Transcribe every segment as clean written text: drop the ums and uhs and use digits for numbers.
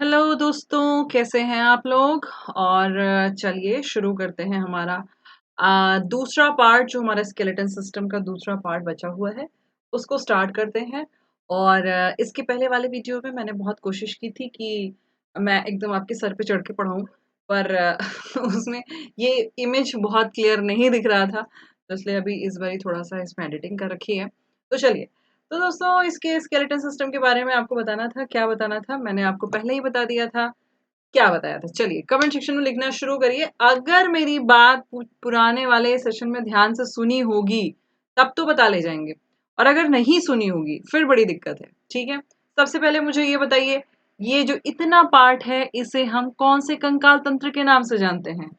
Hello दोस्तों, कैसे हैं आप लोग? और चलिए शुरू करते हैं हमारा दूसरा पार्ट जो हमारा स्केलेटन सिस्टम का दूसरा पार्ट बचा हुआ है, उसको स्टार्ट करते हैं। और इसके पहले वाले वीडियो में मैंने बहुत कोशिश की थी कि मैं एकदम आपके सर पे चढ़ के पढ़ाऊँ, पर उसमें ये इमेज बहुत क्लियर नहीं दिख रहा था, तो इसलिए अभी इस बारी थोड़ा-सा इसमें एडिटिंग कर रखी है। तो चलिए, तो दोस्तों इसके स्केलेटन सिस्टम के बारे में आपको बताना था, क्या बताना था? मैंने आपको पहले ही बता दिया था। क्या बताया था? चलिए कमेंट सेक्शन में लिखना शुरू करिए। अगर मेरी बात पुराने वाले सेशन में ध्यान से सुनी होगी, तब तो बता ले जाएँगे और अगर नहीं सुनी होगी, फिर बड़ी दिक्कत है, ठीक है? सबसे पहले मुझे ये बताइए, ये जो इतना पार्ट है, इसे हम कौन से कंकाल तंत्र के नाम से जानते हैं?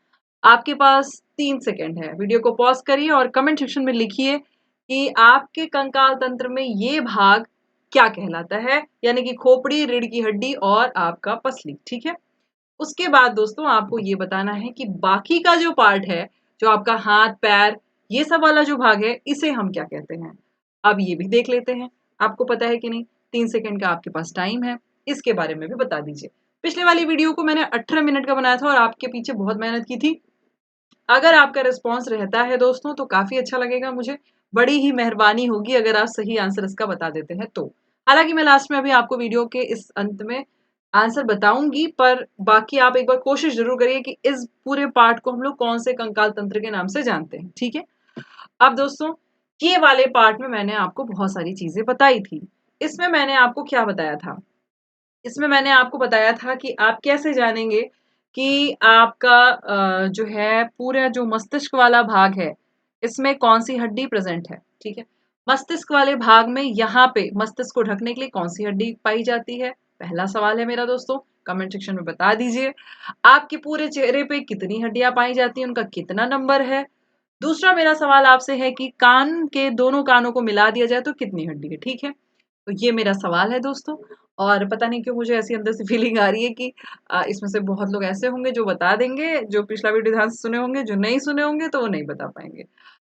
आपके पास 3 सेकंड है। वीडियो को पॉज़ करिए और कमेंट सेक्शन में लिखिए कि आपके कंकाल तंत्र में ये भाग क्या कहलाता है? यानी कि खोपड़ी, रीढ़ की हड्डी और आपका पसली, ठीक है? उसके बाद दोस्तों आपको ये बताना है कि बाकी का जो पार्ट है, जो आपका हाथ, पैर, ये सब वाला जो भाग है, इसे हम क्या कहते हैं? अब ये भी देख लेते हैं, आपको पता है कि नहीं? 3 सेकंड का आपके पास टाइम है, इसके बारे में भी बता दीजिए। पिछले वाली वीडियो को मैंने 18 मिनट का बनाया था और आपके पीछे बहुत मेहनत की थी। अगर आपका रिस्पॉन्स रहता है दोस्तों तो काफ़ी अच्छा लगेगा मुझे। बड़ी ही मेहरबानी होगी अगर आप सही आंसर इसका बता देते हैं तो। हालाँकि मैं लास्ट में अभी आपको वीडियो के इस अंत में आंसर बताऊँगी, पर बाकी आप एक बार कोशिश ज़रूर करिए कि इस पूरे पार्ट को हम लोग कौन से कंकाल तंत्र के नाम से जानते हैं, ठीक है? अब दोस्तों, ये वाले पार्ट में मैंने आपको बहुत सारी चीज़ें बताई थी। इसमें मैंने आपको क्या बताया था? इसमें मैंने आपको बताया था कि आप कैसे जानेंगे कि आपका जो है पूरा जो मस्तिष्क वाला भाग है, इसमें कौन-सी हड्डी प्रेज़ेंट है, ठीक है? मस्तिष्क वाले भाग में यहाँ पे मस्तिष्क को ढकने के लिए कौन-सी हड्डी पाई जाती है? पहला सवाल है मेरा दोस्तों, कमेंट सेक्शन में बता दीजिए। आपके पूरे चेहरे पे कितनी हड्डियाँ पाई जाती हैं, उनका कितना नंबर है? दूसरा मेरा सवाल आपसे है कि कान के दोनों कानों को मिला दिया जाए तो कितनी हड्डी है, ठीक है? तो ये मेरा सवाल है दोस्तों। और पता नहीं क्यों मुझे ऐसी अंदर से फीलिंग आ रही है कि इसमें से बहुत लोग ऐसे होंगे जो बता देंगे, जो पिछला वीडियो ध्यान से सुने होंगे, जो नहीं सुने होंगे तो वो नहीं बता पाएँगे।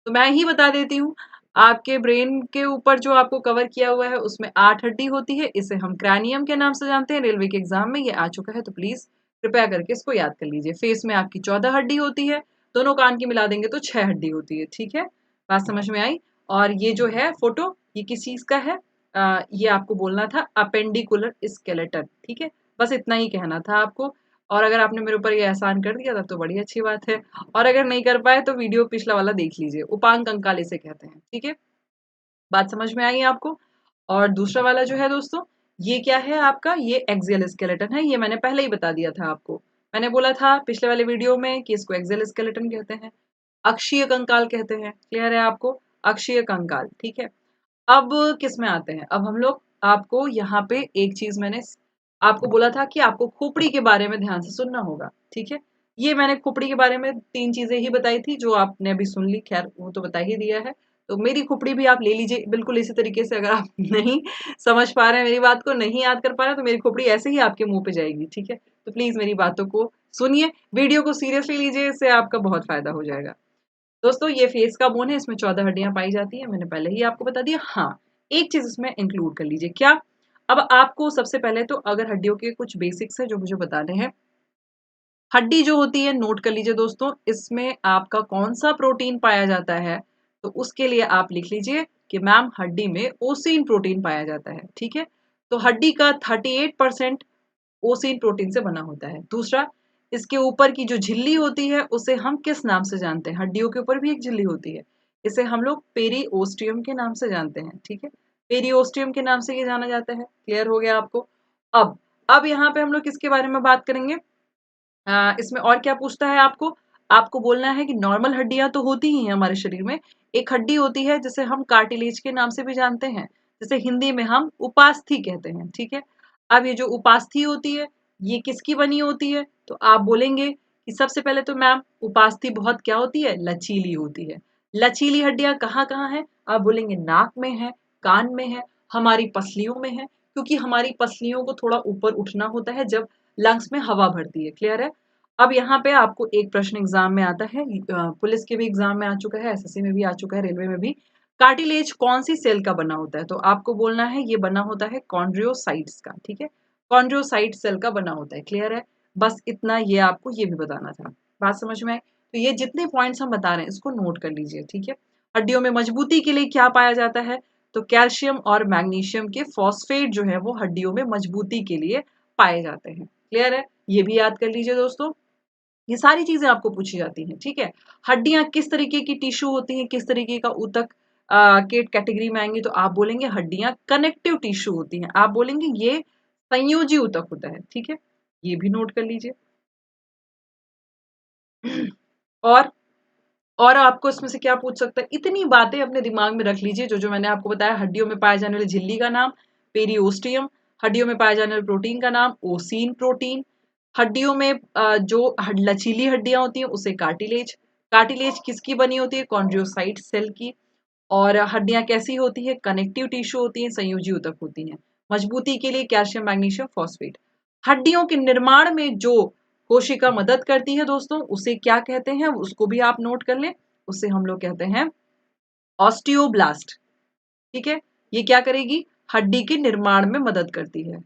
तो मैं ही बता देती हूँ, आपके ब्रेन के ऊपर जो आपको कवर किया हुआ है उसमें 8 हड्डी होती है, इसे हम क्रैनियम के नाम से जानते हैं, रेलवे के एग्ज़ाम में ये आ चुका है तो प्लीज़ कृपया करके इसको याद कर लीजिए। फेस में आपकी 14 हड्डी होती है, दोनों कान की मिला देंगे तो 6 हड्डी होती है, ठीक है? बात समझ में आई? और ये जो है फ़ोटो, ये किस चीज़ का है? ये आपको बोलना था अपेंडिकुलर स्केलेटन, ठीक है? बस इतना ही कहना था आपको। और अगर आपने मेरे ऊपर ये एहसान कर दिया तब तो बड़ी अच्छी बात है। और अगर नहीं कर पाए तो वीडियो पिछला वाला देख लीजिए, उपांग कंकाल इसे कहते हैं, ठीक है? बात समझ में आई आपको? और दूसरा वाला जो है दोस्तों, ये क्या है आपका? ये एक्सियल स्केलेटन है, ये मैंने पहले ही बता दिया था आपको। मैंने बोला था पिछले वाले वीडियो में कि इसको एक्सियल स्केलेटन कहते हैं, अक्षीय कंकाल कहते हैं, क्लियर है आपको? अक्षीय कंकाल, ठीक है? अब किस में आते हैं? अब हम लोग आपको यहाँ पे एक चीज़ मैंने आपको बोला था कि आपको खोपड़ी के बारे में ध्यान से सुनना होगा, ठीक है? ये मैंने खोपड़ी के बारे में 3 चीज़ें ही बताई थी जो आपने अभी सुन ली, खैर वो तो बता ही दिया है। तो मेरी खोपड़ी भी आप ले लीजिए बिल्कुल इसी तरीके से। अगर आप नहीं समझ पा रहे हैं मेरी बात को, नहीं याद कर पा रहे हैं तो मेरी खोपड़ी ऐसे ही आपके मुँह पे जाएगी, ठीक है? तो प्लीज़ मेरी बातों को सुनिए, वीडियो को सीरियसली लीजिए, इससे आपका बहुत फ़ायदा हो जाएगा। दोस्तों ये फेस का बोन है, इसमें 14 हड्डियाँ पाई जाती हैं, मैंने पहले ही आपको बता दिया। हाँ, एक चीज़ इसमें इंक्लूड कर लीजिए, क्या? अब आपको सबसे पहले तो अगर हड्डियों के कुछ बेसिक्स हैं जो मुझे बताने हैं। हड्डी जो होती है नोट कर लीजिए दोस्तों, इसमें आपका कौन-सा प्रोटीन पाया जाता है? तो उसके लिए आप लिख लीजिए कि मैम हड्डी में ओसिन प्रोटीन पाया जाता है, ठीक है? तो हड्डी का 38% ओसिन प्रोटीन से बना होता है। दूसरा, इसके ऊपर की जो झिल्ली होती है उसे हम किस नाम से जानते हैं? हड्डियों के ऊपर भी एक झिल्ली होती है। इसे हम लोग पेरिओस्टियम के नाम से जानते हैं, ठीक है? पेरिओस्टियम के नाम से ये जाना जाता है। क्लियर हो गया आपको? अब यहाँ पे हम लोग किसके बारे में बात करेंगे? इसमें और क्या पूछता है आपको? आपको बोलना है कि नॉर्मल हड्डियाँ तो होती ही हैं हमारे शरीर में। एक हड्डी होती है जिसे हम कार्टिलेज के नाम से भी जानते हैं। जिसे हिंदी में हम उपास्थि कहते हैं, ठीक है? अब ये जो उपास्थि होती है, ये किसकी बनी होती है? तो आप बोलेंगे कि सबसे पहले तो मैम उपास्थि बहुत क्या होती है? लचीली होती है। लचीली हड्डियाँ कहाँ-कहाँ हैं? आप बोलेंगे नाक में है, कान में है, हमारी पसलियों में है, क्योंकि हमारी पसलियों को थोड़ा ऊपर उठना होता है जब लंग्स में हवा भरती है, क्लियर है? अब यहाँ पे आपको एक प्रश्न एग्जाम में आता है, पुलिस के भी एग्जाम में आ चुका है, एसएससी में भी आ चुका है, रेलवे में भी। कार्टिलेज कौन सी सेल का बना होता है? तो आपको बोलना है ये बना होता है कॉन्ड्रियोसाइट्स का, ठीक है? कॉन्ड्रोसाइट सेल का बना होता है। क्लियर है? बस इतना ये आपको ये भी बताना था। बात समझ में आई? तो ये जितने पॉइंट्स हम बता रहे हैं इसको नोट कर लीजिए, ठीक है? हड्डियों में मजबूती के लिए क्या पाया जाता है? तो कैल्शियम और मैग्नीशियम के फॉस्फेट जो है वो हड्डियों में मजबूती के लिए पाए जाते हैं। क्लियर है? ये भी याद कर लीजिए दोस्तों। ये सारी चीजें आपको पूछी जाती हैं, ठीक है? हड्डियां किस तरीके की टिश्यू होती हैं, किस तरीके का ऊतक के कैटेगरी में आएंगी? तो आप बोलेंगे हड्डियां कनेक्टिव टिश्यू होती हैं। आप बोलेंगे ये संयोजी ऊतक होता है, ठीक है? ये भी नोट कर लीजिए। और और आपको इसमें से क्या पूछ सकता है? इतनी बातें अपने दिमाग में रख लीजिए जो जो मैंने आपको बताया। हड्डियों में पाए जाने वाली झिल्ली का नाम पेरियोस्टियम, हड्डियों में पाए जाने वाले प्रोटीन का नाम ओसीन प्रोटीन, हड्डियों में जो लचीली हड्डियां होती हैं उसे कार्टिलेज, कार्टिलेज किसकी बनी होती है? कॉन्ड्रोसाइट सेल की। और हड्डियां कैसी होती है? कनेक्टिव टिश्यू होती हैं, संयोजी ऊतक होती हैं। मजबूती के लिए कैल्शियम मैग्नीशियम फॉस्फेट। हड्डियों के निर्माण में जो कोशिका मदद करती है दोस्तों उसे क्या कहते हैं? उसको भी आप नोट कर लें। उसे हम लोग कहते हैं ऑस्टियोब्लास्ट। ठीक है? ये क्या करेगी? हड्डी के निर्माण में मदद करती है।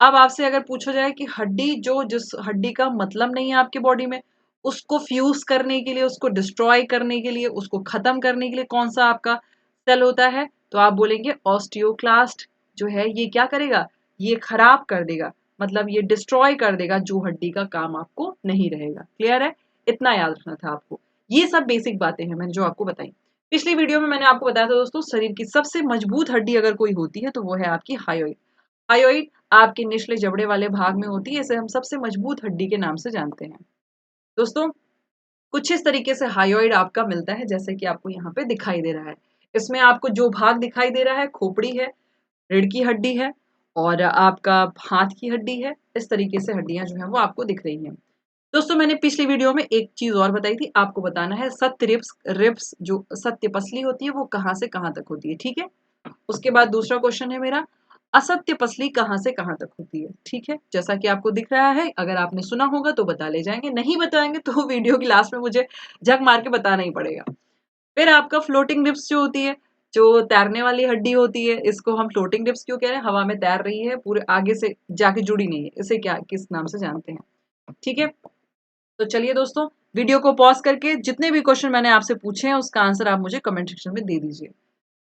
अब आपसे अगर पूछा जाए कि हड्डी जो जिस हड्डी का मतलब नहीं है आपके बॉडी में, उसको फ्यूज करने के लिए, उसको डिस्ट्रॉय करने के लिए, उसको खत्म करने के लिए कौन सा आपका सेल होता है? तो आप बोलेंगे ऑस्टियोक्लास्ट जो है ये क्या करेगा? ये खराब कर देगा, मतलब ये डिस्ट्रॉय कर देगा जो हड्डी का काम आपको नहीं रहेगा। क्लियर है? इतना याद रखना था आपको। ये सब बेसिक बातें हैं मैंने जो आपको बताई। पिछली वीडियो में मैंने आपको बताया था दोस्तों, शरीर की सबसे मजबूत हड्डी अगर कोई होती है तो वो है आपकी हायोइड। हायोइड आपके निचले जबड़े वाले भाग में होती है, इसे हम सबसे मजबूत हड्डी के नाम से जानते हैं। दोस्तों कुछ इस तरीके से हायोइड आपका मिलता है जैसे कि आपको यहाँ पे दिखाई दे रहा है। इसमें आपको जो भाग दिखाई दे रहा है खोपड़ी है, रीढ़ की हड्डी है और आपका हाथ की हड्डी है। इस तरीके से हड्डियां जो है वो आपको दिख रही हैं। दोस्तों मैंने पिछली वीडियो में एक चीज और बताई थी, आपको बताना है सत्य रिब्स रिब्स जो सत्य पसली होती है वो कहाँ से कहाँ तक होती है, ठीक है? उसके बाद दूसरा क्वेश्चन है मेरा, असत्य पसली कहाँ से कहाँ तक होती है? ठीक है, जैसा कि आपको दिख रहा है, अगर आपने सुना होगा तो बता ले जाएंगे, नहीं बताएंगे तो वीडियो की लास्ट में मुझे झक मार के बताना ही पड़ेगा। फिर आपका फ्लोटिंग डिप्स जो होती है, जो तैरने वाली हड्डी होती है, इसको हम फ्लोटिंग डिप्स क्यों कह रहे हैं? हवा में तैर रही है, पूरे आगे से जाके जुड़ी नहीं है, इसे क्या किस नाम से जानते हैं? ठीक है, तो चलिए दोस्तों वीडियो को पॉज करके जितने भी क्वेश्चन मैंने आपसे पूछे हैं उसका आंसर आप मुझे कमेंट सेक्शन में दे दीजिए।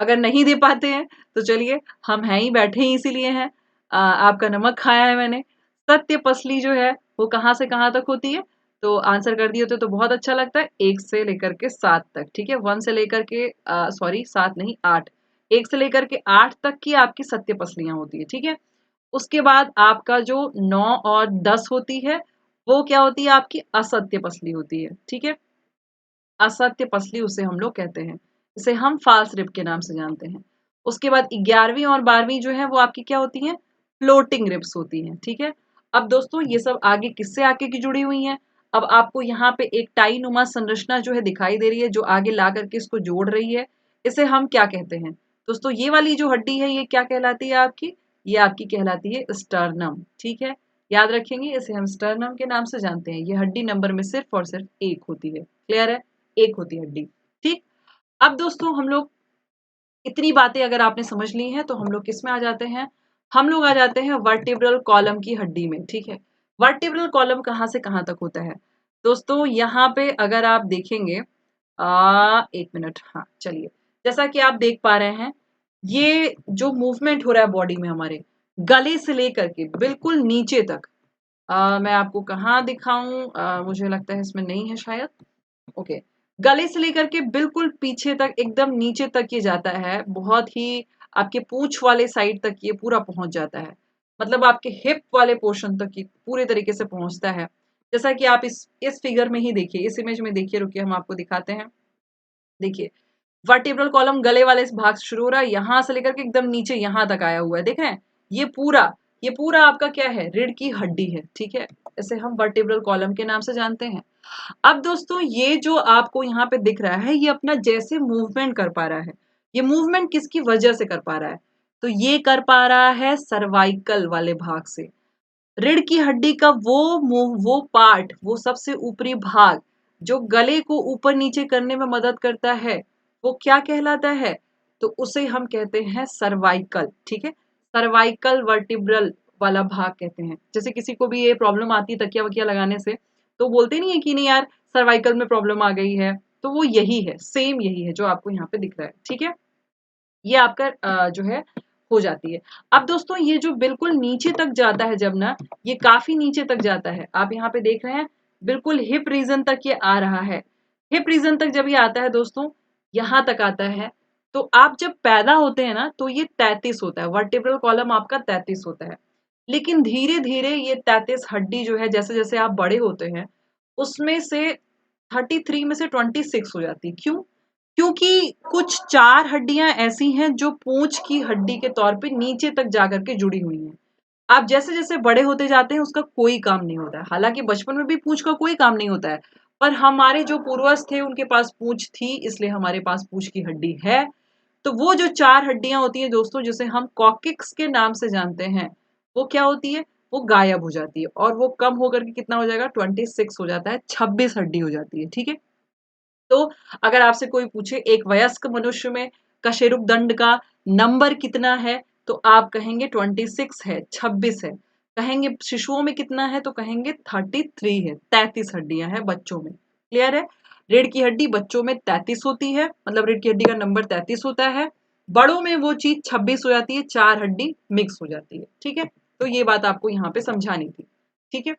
अगर नहीं दे पाते हैं तो चलिए, हम हैं ही, बैठे ही इसीलिए हैं। आपका नमक खाया है मैंने। सत्य पसली जो है वो कहाँ से कहाँ तक होती है? तो आंसर कर दिए होते तो बहुत अच्छा लगता है। 1 से लेकर के 7 तक, ठीक है? 1 से लेकर के सॉरी 7 नहीं 8, 1 से लेकर के 8 तक की आपकी सत्य पसलियां होती है, ठीक है? उसके बाद आपका जो 9 और 10 होती है वो क्या होती है? आपकी असत्य पसली होती है, ठीक है? असत्य पसली उसे हम लोग कहते हैं। इसे हम फाल्स रिब के नाम से जानते हैं। उसके बाद 11वीं और 12वीं जो है वो आपकी क्या होती हैं? फ्लोटिंग रिब्स होती हैं, ठीक है? अब दोस्तों ये सब आगे किससे आके की जुड़ी हुई हैं? अब आपको यहाँ पे एक टाई नुमा संरचना जो है दिखाई दे रही है जो आगे ला करके इसको जोड़ रही है। इसे हम क्या कहते हैं? दोस्तों ये वाली जो हड्डी है ये क्या कहलाती है आपकी? ये आपकी कहलाती है स्टर्नम, ठीक है? याद रखेंगे, इसे हम स्टर्नम के नाम से जानते हैं। ये हड्डी नंबर में सिर्फ और सिर्फ एक होती है। क्लियर है? एक होती है हड्डी, ठीक? अब दोस्तों हम लोग इतनी बातें अगर आपने समझ ली हैं तो हम लोग किस में आ जाते हैं? हम लोग आ जाते हैं वर्टिब्रल कॉलम की हड्डी में, ठीक है? वर्टिब्रल कॉलम कहाँ से कहाँ तक होता है? दोस्तों यहाँ पे अगर आप देखेंगे, 1 मिनट, हाँ चलिए, जैसा कि आप देख पा रहे हैं ये जो मूवमेंट हो रहा है बॉडी में हमारे, गले से लेकर के बिल्कुल नीचे तक, मैं आपको कहाँ दिखाऊं? मुझे लगता है इसमें नहीं है शायद। ओके, गले से लेकर के बिल्कुल पीछे तक, एकदम नीचे तक ये जाता है, बहुत ही आपके पूंछ वाले साइड तक ये पूरा पहुंच जाता है, मतलब आपके हिप वाले पोर्शन तक ये पूरे तरीके से पहुंचता है। जैसा कि आप इस फिगर में ही देखिए, इस इमेज में देखिए, रुकिए हम आपको दिखाते हैं। देखिए वर्टिब्रल कॉलम गले वाले इस भाग से शुरू हो रहा है, यहां से लेकर के एकदम नीचे यहां तक आया हुआ है, देख रहे हैं? ये पूरा ये पूरा आपका क्या है? रीढ़ की हड्डी है, ठीक है? इसे हम वर्टिब्रल कॉलम के नाम से जानते हैं। अब दोस्तों ये जो आपको यहाँ पे दिख रहा है ये अपना जैसे मूवमेंट कर पा रहा है, ये मूवमेंट किसकी वजह से कर पा रहा है? तो ये कर पा रहा है सर्वाइकल वाले भाग से। रीढ़ की हड्डी का वो पार्ट, वो सबसे ऊपरी भाग जो गले को ऊपर नीचे करने में मदद करता है, वो क्या कहलाता है? तो उसे हम कहते हैं सर्वाइकल, ठीक है? सर्वाइकल वर्टिब्रल वाला भाग कहते हैं। जैसे किसी को भी ये प्रॉब्लम आती है तकिया वकिया लगाने से, तो बोलते नहीं है कि नहीं यार सर्वाइकल में प्रॉब्लम आ गई है, तो वो यही है, सेम यही है जो आपको यहाँ पे दिख रहा है। ठीक है, ये आपका जो है हो जाती है। अब दोस्तों ये जो बिल्कुल नीचे तक जाता है जब ना, ये काफी नीचे तक जाता है, आप यहाँ पे देख रहे हैं बिल्कुल हिप रीजन तक ये आ रहा है। हिप रीजन तक जब ये आता है दोस्तों, यहाँ तक आता है, तो आप जब पैदा होते हैं ना तो ये 33 होता है, वर्टिब्रल कॉलम आपका 33 होता है। लेकिन धीरे धीरे ये 33 हड्डी जो है जैसे जैसे आप बड़े होते हैं, उसमें से 33 में से 26 हो जाती है। क्यों? क्योंकि कुछ 4 हड्डियां ऐसी हैं जो पूंछ की हड्डी के तौर पे नीचे तक जाकर के जुड़ी हुई हैं। आप जैसे जैसे बड़े होते जाते हैं उसका कोई काम नहीं होता है। हालांकि बचपन में भी पूंछ का कोई काम नहीं होता है, पर हमारे जो पूर्वज थे उनके पास पूंछ थी, इसलिए हमारे पास पूंछ की हड्डी है। तो वो जो 4 हड्डियां होती हैं दोस्तों, जिसे हम कॉकिक्स के नाम से जानते हैं, वो क्या होती है? वो गायब हो जाती है और वो कम होकर के कितना हो जाएगा? 26 हो जाता है, 26 हड्डी हो जाती है। ठीक है, तो अगर आपसे कोई पूछे एक वयस्क मनुष्य में कशेरुक दंड का नंबर कितना है, तो आप कहेंगे 26 है, 26 है। कहेंगे शिशुओं में कितना है, तो कहेंगे 33 है, 33 हड्डियां हैं बच्चों में। क्लियर है? रीढ़ की हड्डी बच्चों में 33 होती है, मतलब रीढ़ की हड्डी का नंबर 33 होता है। बड़ों में वो चीज 26 हो जाती है, 4 हड्डी मिक्स हो जाती है। ठीक है, तो ये बात आपको यहाँ पे समझानी थी। ठीक है,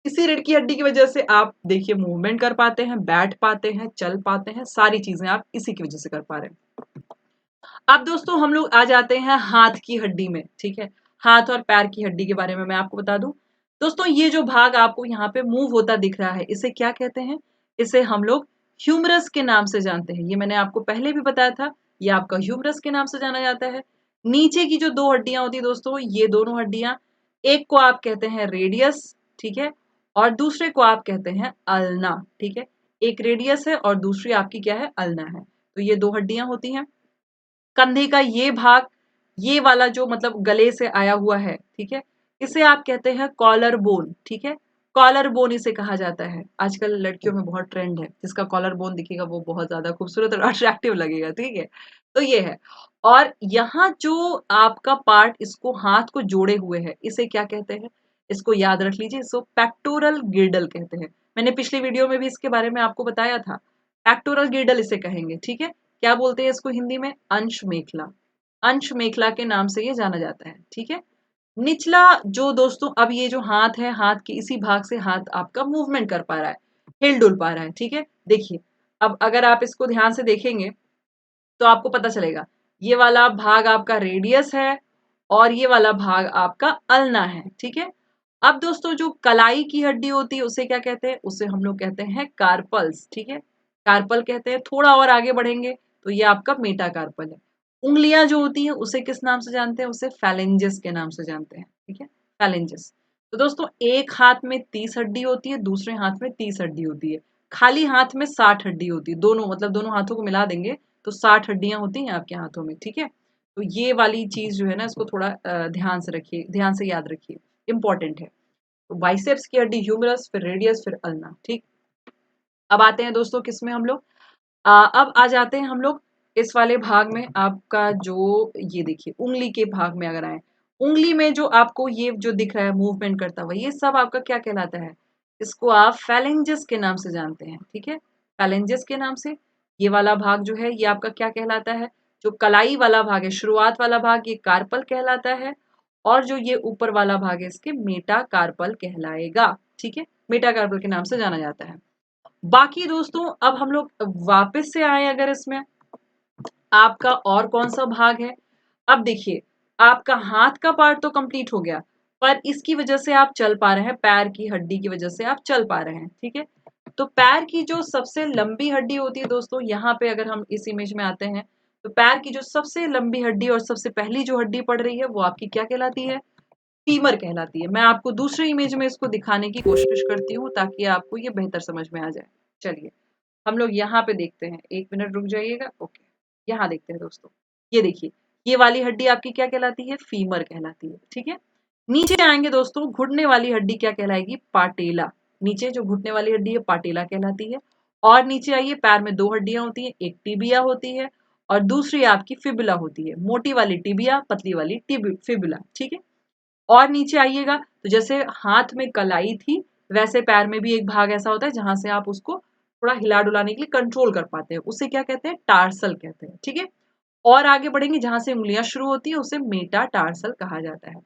इसी रीढ़ की हड्डी की वजह से आप देखिए मूवमेंट कर पाते हैं, बैठ पाते हैं, चल पाते हैं, सारी चीजें आप इसी की वजह से कर पा रहे हैं। अब दोस्तों हम लोग आ जाते हैं हाथ की हड्डी में। ठीक है, हाथ और पैर की हड्डी के बारे में मैं आपको बता दूं दोस्तों, ये जो भाग आपको यहाँ पे मूव होता दिख रहा है, इसे क्या कहते हैं? इसे हम लोग ह्यूमरस के नाम से जानते हैं। ये मैंने आपको पहले भी बताया था, ये आपका ह्यूमरस के नाम से जाना जाता है। नीचे की जो दो हड्डियां होती है दोस्तों, ये दोनों हड्डियां, एक को आप कहते हैं रेडियस, ठीक है, और दूसरे को आप कहते हैं अल्ना। ठीक है, एक रेडियस है और दूसरी आपकी क्या है? अल्ना है। तो ये दो हड्डियां होती हैं। कंधे का ये भाग, ये वाला जो मतलब गले से आया हुआ है, ठीक है, इसे आप कहते हैं कॉलर बोन। ठीक है, कॉलर बोन इसे कहा जाता है। आजकल लड़कियों में बहुत ट्रेंड है, जिसका कॉलर बोन दिखेगा वो बहुत ज्यादा खूबसूरत और अट्रैक्टिव लगेगा। ठीक है, तो ये है। और यहाँ जो आपका पार्ट इसको हाथ को जोड़े हुए है, इसे क्या कहते हैं? इसको याद रख लीजिए, इसको पेक्टोरल गिर्डल कहते हैं। मैंने पिछली वीडियो में भी इसके बारे में आपको बताया था, पेक्टोरल गिर्डल इसे कहेंगे। ठीक है, क्या बोलते हैं इसको हिंदी में? अंश मेखला। अंश मेखला के नाम से ये जाना जाता है। ठीक है, निचला जो दोस्तों, अब ये जो हाथ है, हाथ के इसी भाग से हाथ आपका मूवमेंट कर पा रहा है, हिल डुल पा रहा है। ठीक है, देखिए अब अगर आप इसको ध्यान से देखेंगे तो आपको पता चलेगा, ये वाला भाग आपका रेडियस है और ये वाला भाग आपका अल्ना है। ठीक है, अब दोस्तों जो कलाई की हड्डी होती है उसे क्या कहते हैं? उसे हम लोग कहते हैं कार्पल्स। ठीक है, कार्पल कहते हैं। थोड़ा और आगे बढ़ेंगे तो ये आपका मेटाकार्पल है। उंगलियां जो होती हैं उसे किस नाम से जानते हैं? उसे फैलेंजेस के नाम से जानते हैं। ठीक है, फैलेंजेस। तो दोस्तों एक हाथ में 30 हड्डी होती है, दूसरे हाथ में 30 हड्डी होती है। खाली हाथ में 60 हड्डी होती है, दोनों मतलब दोनों हाथों को मिला देंगे तो 60 हड्डियां होती हैं आपके हाथों में। ठीक है, तो ये वाली चीज जो है ना, इसको थोड़ा ध्यान से रखिए, ध्यान से याद रखिए, इंपॉर्टेंट है। तो बाइसेप्स की हड्डी ह्यूमरस, फिर रेडियस, फिर अल्ना। ठीक, अब आते हैं दोस्तों किसमें हम लोग, अब आ जाते हैं हम लोग इस वाले भाग में, आपका जो ये देखिए उंगली के भाग में अगर आए, उंगली में जो आपको ये जो दिख रहा है मूवमेंट करता हुआ, ये सब आपका क्या कहलाता है? इसको आप फैलेंजेस के नाम से जानते हैं। ठीक है, फैलेंजेस के नाम से। ये वाला भाग जो है ये आपका क्या कहलाता है? जो कलाई वाला भाग है, शुरुआत वाला भाग, ये कार्पल कहलाता है। और जो ये ऊपर वाला भाग है इसके मेटाकार्पल कहलाएगा। ठीक है, मेटाकार्पल के नाम से जाना जाता है। बाकी दोस्तों अब हम लोग वापस से आए अगर इसमें, आपका और कौन सा भाग है? अब देखिए, आपका हाथ का पार्ट तो कंप्लीट हो गया, पर इसकी वजह से आप चल पा रहे हैं, पैर की हड्डी की वजह से आप चल पा रहे हैं। ठीक है, तो पैर की जो सबसे लंबी हड्डी होती है दोस्तों, यहाँ पे अगर हम इस इमेज में आते हैं, तो पैर की जो सबसे लंबी हड्डी और सबसे पहली जो हड्डी पड़ रही है वो आपकी क्या कहलाती है? फीमर कहलाती है। मैं आपको दूसरे इमेज में इसको दिखाने की कोशिश करती हूँ ताकि आपको ये बेहतर समझ में आ जाए। चलिए हम लोग यहाँ पे देखते हैं, एक मिनट रुक जाइएगा। ओके, यहाँ देखते हैं दोस्तों, ये देखिए, ये वाली हड्डी आपकी क्या कहलाती है? फीमर कहलाती है। ठीक है, नीचे आएंगे दोस्तों, घुटने वाली हड्डी क्या कहलाएगी? पाटेला। नीचे जो घुटने वाली हड्डी है पाटेला कहलाती है। और नीचे आइए, पैर में दो हड्डियां होती है, एक टिबिया होती है और दूसरी आपकी फिबुला होती है। मोटी वाली टिबिया, पतली वाली फिबुला। ठीक है, और नीचे आइएगा तो जैसे हाथ में कलाई थी, वैसे पैर में भी एक भाग ऐसा होता है जहां से आप उसको थोड़ा हिला डुलाने के लिए कंट्रोल कर पाते हैं, उसे क्या कहते हैं, टार्सल कहते हैं। ठीक है, और आगे बढ़ेंगे, जहां से उंगलियां शुरू होती है उसे मेटाटार्सल कहा जाता है।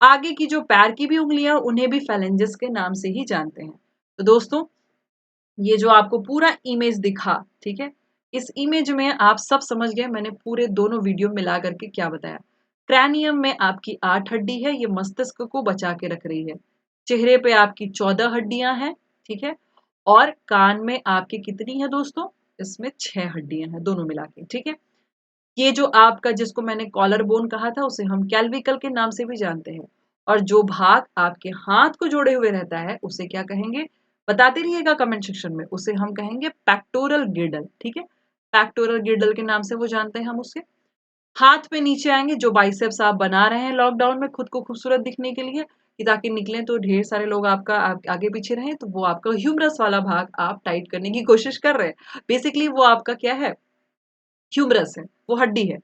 आगे की जो पैर की भी उंगलियां, उन्हें भी फेलेंजेस के नाम से ही जानते हैं। तो दोस्तों, ये जो आपको पूरा इमेज दिखा, ठीक है, इस इमेज में आप सब समझ गए मैंने पूरे दोनों वीडियो मिला करके क्या बताया। क्रैनियम में आपकी 8 हड्डी है, ये मस्तिष्क को बचा के रख रही है। चेहरे पे आपकी 14 हड्डियां हैं, ठीक है, और कान में आपकी कितनी है दोस्तों, इसमें 6 हड्डियां हैं दोनों मिला के। ठीक है, ये जो आपका, जिसको मैंने कॉलर बोन कहा था, उसे हम कैल्विकल के नाम से भी जानते हैं। और जो भाग आपके हाथ को जोड़े हुए रहता है उसे क्या कहेंगे, बताते रहिएगा कमेंट सेक्शन में, उसे हम कहेंगे पेक्टोरल गिर्डल। ठीक है, पेक्टोरल गिर्डल के नाम से वो जानते हैं हम उसे। हाथ पे नीचे आएंगे, जो बाइसेप्स आप बना रहे हैं लॉकडाउन में खुद को खूबसूरत दिखने के लिए, कि ताकि निकलें तो ढेर सारे लोग आपका आगे पीछे रहें, तो वो आपका ह्यूमरस वाला भाग आप टाइट करने की कोशिश कर रहे हैं। बेसिकली वो आपका क्या है, ह्यूमरस है, वो हड्डी है।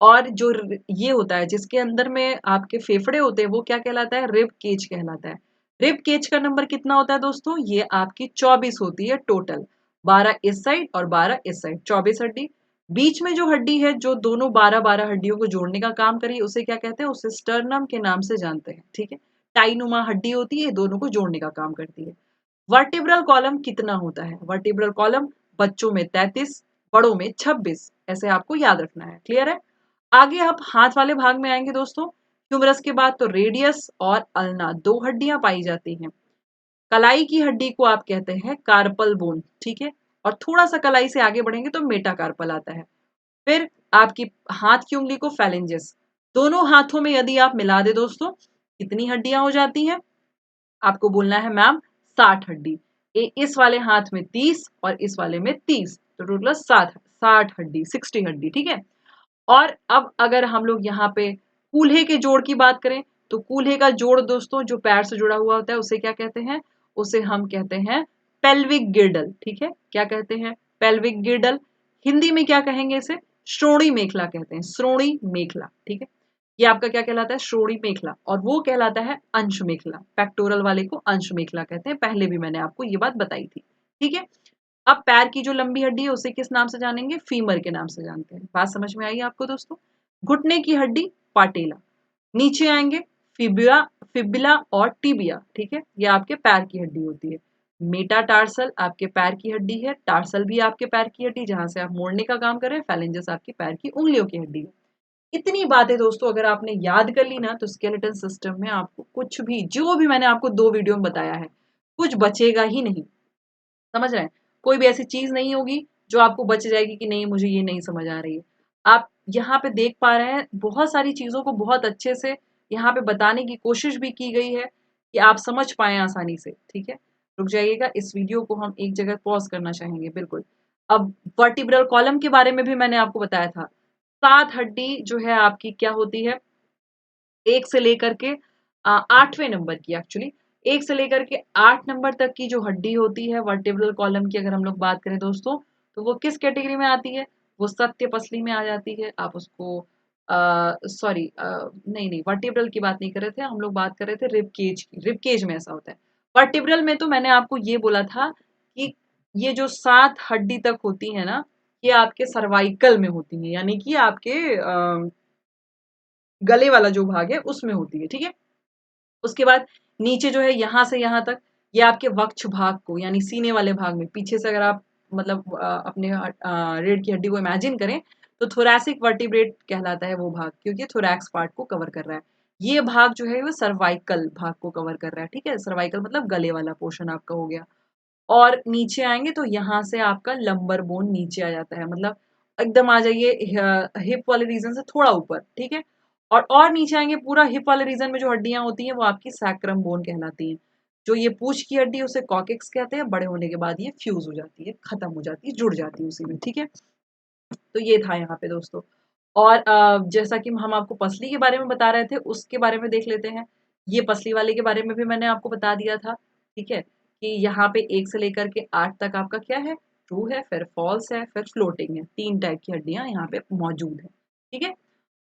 और जो ये होता है जिसके अंदर में आपके फेफड़े होते हैं, वो क्या कहलाता है, रिब केज कहलाता है। रिब केज का नंबर कितना होता है दोस्तों, ये आपकी 24 होती है टोटल, 12 इस साइड और 12 इस साइड, 24 हड्डी। बीच में जो हड्डी है, जो दोनों 12-12 हड्डियों को जोड़ने का काम करी, उसे क्या कहते हैं, उसे स्टर्नम के नाम से जानते हैं। ठीक है, टाईनुमा हड्डी होती है, दोनों को जोड़ने का काम करती है। वर्टिब्रल कॉलम कितना होता है, वर्टिब्रल कॉलम बच्चों में 33, बड़ों में 26, ऐसे आपको याद रखना है। क्लियर है। आगे आप हाथ वाले भाग में आएंगे दोस्तों, ह्यूमरस के बाद तो रेडियस और अल्ना 2 हड्डियां पाई जाती हैं। कलाई की हड्डी को आप कहते हैं कार्पल बोन। ठीक है, और थोड़ा सा कलाई से आगे बढ़ेंगे तो मेटाकार्पल आता है। फिर आपकी हाथ की उंगली को फेलेंजेस, दोनों हाथों में यदि आप मिला दे दोस्तों, कितनी हड्डियां हो जाती हैं, आपको बोलना है मैम 60 हड्डी। इस वाले हाथ में 30 और इस वाले में 30, तो टोटल 60 हड्डी, 60 हड्डी। ठीक है, और अब अगर हम लोग यहाँ पे कूल्हे के जोड़ की बात करें, तो कूल्हे का जोड़ दोस्तों जो पैर से जुड़ा हुआ होता है उसे क्या कहते हैं, उसे हम कहते हैं पेल्विक गिर्डल। ठीक है, क्या कहते हैं, पेल्विक गिर्डल। हिंदी में क्या कहेंगे इसे, श्रोणी मेखला कहते हैं, श्रोणी मेखला। ठीक है, ये आपका क्या कहलाता है, श्रोणी मेखला, और वो कहलाता है अंश मेखला। पेक्टोरल वाले को अंश मेखला कहते हैं, पहले भी मैंने आपको ये बात बताई थी। ठीक है, अब पैर की जो लंबी हड्डी है उसे किस नाम से जानेंगे, फीमर के नाम से जानते हैं। बात समझ में आई आपको दोस्तों। घुटने की हड्डी पाटेला। नीचे आएंगे, फिबुला, फिबिला और टिबिया। ठीक है, ये आपके पैर की हड्डी होती है। मेटाटार्सल आपके पैर की हड्डी है, टार्सल भी आपके पैर की हड्डी, जहां से आप मोड़ने का काम कर रहे हैं, फेलेंजेस आपके पैर की उंगलियों की हड्डी है। इतनी बातें दोस्तों अगर आपने याद कर ली ना, तो स्केलेटन सिस्टम में आपको कुछ भी, जो भी मैंने आपको 2 वीडियो में बताया है, कुछ बचेगा ही नहीं। समझ रहे हैं, कोई भी ऐसी चीज नहीं होगी जो आपको बच जाएगी कि नहीं मुझे ये नहीं समझ आ रही है। आप यहाँ पे देख पा रहे हैं, बहुत सारी चीजों को बहुत अच्छे से यहाँ पे बताने की कोशिश भी की गई है कि आप समझ पाए आसानी से। ठीक है, रुक जाइएगा, इस वीडियो को हम एक जगह पॉज करना चाहेंगे, बिल्कुल। अब वर्टिब्रल कॉलम के बारे में भी मैंने आपको बताया था। 7 हड्डी जो है आपकी क्या होती है, 1 से लेकर के 8वें नंबर की, एक्चुअली 1 से लेकर के 8 नंबर तक की जो हड्डी होती है वर्टिब्रल कॉलम की, अगर हम लोग बात करें दोस्तों, तो वो किस कैटेगरी में आती है, वो सत्य पसली में आ जाती है। आप उसको सॉरी, नहीं नहीं, वर्टिब्रल की बात नहीं कर रहे थे हम लोग, बात कर रहे थे रिब केज की। रिब केज में ऐसा होता है। वर्टिब्रल में तो मैंने आपको ये बोला था कि ये जो 7 हड्डी तक होती है ना, ये आपके सर्वाइकल में होती है, यानी कि आपके गले वाला जो भाग है उसमें होती है। ठीक है, उसके बाद नीचे जो है यहाँ से यहाँ तक, ये आपके वक्ष भाग को, यानी सीने वाले भाग में पीछे से, अगर आप मतलब अपने रीढ़ की हड्डी को इमेजिन करें, तो थोरैसिक वर्टिब्रेट कहलाता है वो भाग, क्योंकि थोरैक्स पार्ट को कवर कर रहा है। ये भाग जो है वो सर्वाइकल भाग को कवर कर रहा है। ठीक है, सर्वाइकल मतलब गले वाला पोर्शन आपका हो गया। और नीचे आएंगे तो यहाँ से आपका लंबर बोन नीचे आ जाता है, मतलब एकदम आ जाइए हिप वाले रीजन से थोड़ा ऊपर। ठीक है, और नीचे आएंगे, पूरा हिप वाले रीजन में जो हड्डियां होती हैं वो आपकी सैक्रम बोन कहलाती हैं। जो ये पूंछ की हड्डी उसे कॉकेक्स कहते हैं, बड़े होने के बाद ये फ्यूज हो जाती है, खत्म हो जाती है, जुड़ जाती है उसी में। ठीक है, तो ये था यहाँ पे दोस्तों। और जैसा कि हम आपको पसली के बारे में बता रहे थे, उसके बारे में देख लेते हैं। ये पसली वाले के बारे में भी मैंने आपको बता दिया था। ठीक है, कि यहाँ पे 1 से लेकर के 8 तक आपका क्या है, ट्रू है, फिर फॉल्स है, फिर फ्लोटिंग है। 3 टाइप की हड्डियां यहाँ पे मौजूद है। ठीक है,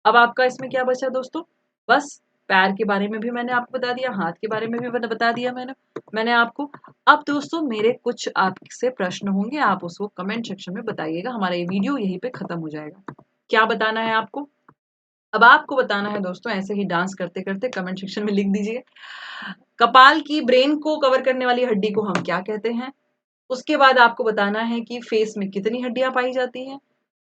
अब आपका इसमें क्या बचा दोस्तों, बस पैर के बारे में भी मैंने आपको बता दिया, हाथ के बारे में भी बता दिया मैंने आपको। अब दोस्तों मेरे कुछ आपसे प्रश्न होंगे, आप उसको कमेंट सेक्शन में बताइएगा। हमारा ये वीडियो यहीं पे खत्म हो जाएगा। क्या बताना है आपको? अब आपको बताना है दोस्तों, ऐसे ही डांस करते करते कमेंट सेक्शन में लिख दीजिए, कपाल की ब्रेन को कवर करने वाली हड्डी को हम क्या कहते हैं। उसके बाद आपको बताना है कि फेस में कितनी हड्डियां पाई जाती हैं।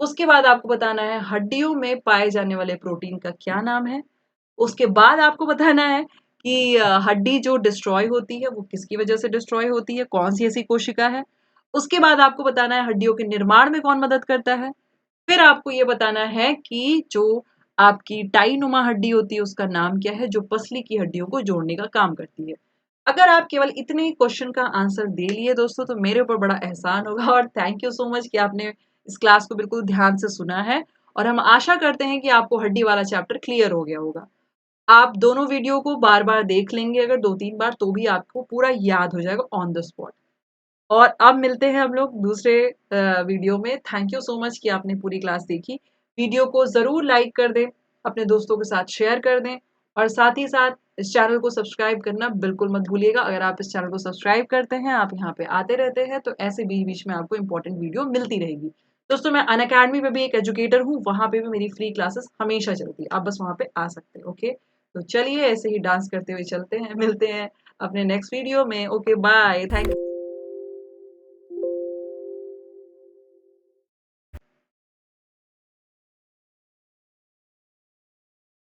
उसके बाद आपको बताना है हड्डियों में पाए जाने वाले प्रोटीन का क्या नाम है। उसके बाद आपको बताना है कि हड्डी जो डिस्ट्रॉय होती है वो किसकी वजह से डिस्ट्रॉय होती है, कौन सी ऐसी कोशिका है। उसके बाद आपको बताना है हड्डियों के निर्माण में कौन मदद करता है। फिर आपको ये बताना है कि जो आपकी टाई-नुमा हड्डी होती है उसका नाम क्या है, जो पसली की हड्डियों को जोड़ने का काम करती है। अगर आप केवल इतने क्वेश्चन का आंसर दे लिए दोस्तों तो मेरे ऊपर बड़ा एहसान होगा, और थैंक यू सो मच कि आपने इस क्लास को बिल्कुल ध्यान से सुना है। और हम आशा करते हैं कि आपको हड्डी वाला चैप्टर क्लियर हो गया होगा। आप दोनों वीडियो को बार-बार देख लेंगे अगर 2-3 बार, तो भी आपको पूरा याद हो जाएगा ऑन द स्पॉट। और अब मिलते हैं हम लोग दूसरे वीडियो में। थैंक यू सो मच कि आपने पूरी क्लास देखी। वीडियो को ज़रूर लाइक कर दें, अपने दोस्तों के साथ शेयर कर दें, और साथ ही साथ इस चैनल को सब्सक्राइब करना बिल्कुल मत भूलिएगा। अगर आप इस चैनल को सब्सक्राइब करते हैं, आप यहाँ पे आते रहते हैं, तो ऐसे बीच-बीच में आपको इम्पोर्टेंट वीडियो मिलती रहेगी। दोस्तों मैं अनअकैडमी में भी एक एजुकेटर हूँ, वहाँ पे भी मेरी फ्री क्लासेस हमेशा चलती है। आप बस वहाँ पे आ सकते हैं, ओके? तो चलिए ऐसे ही डांस करते हुए चलते हैं, मिलते हैं अपने नेक्स्ट वीडियो में। Okay bye, thank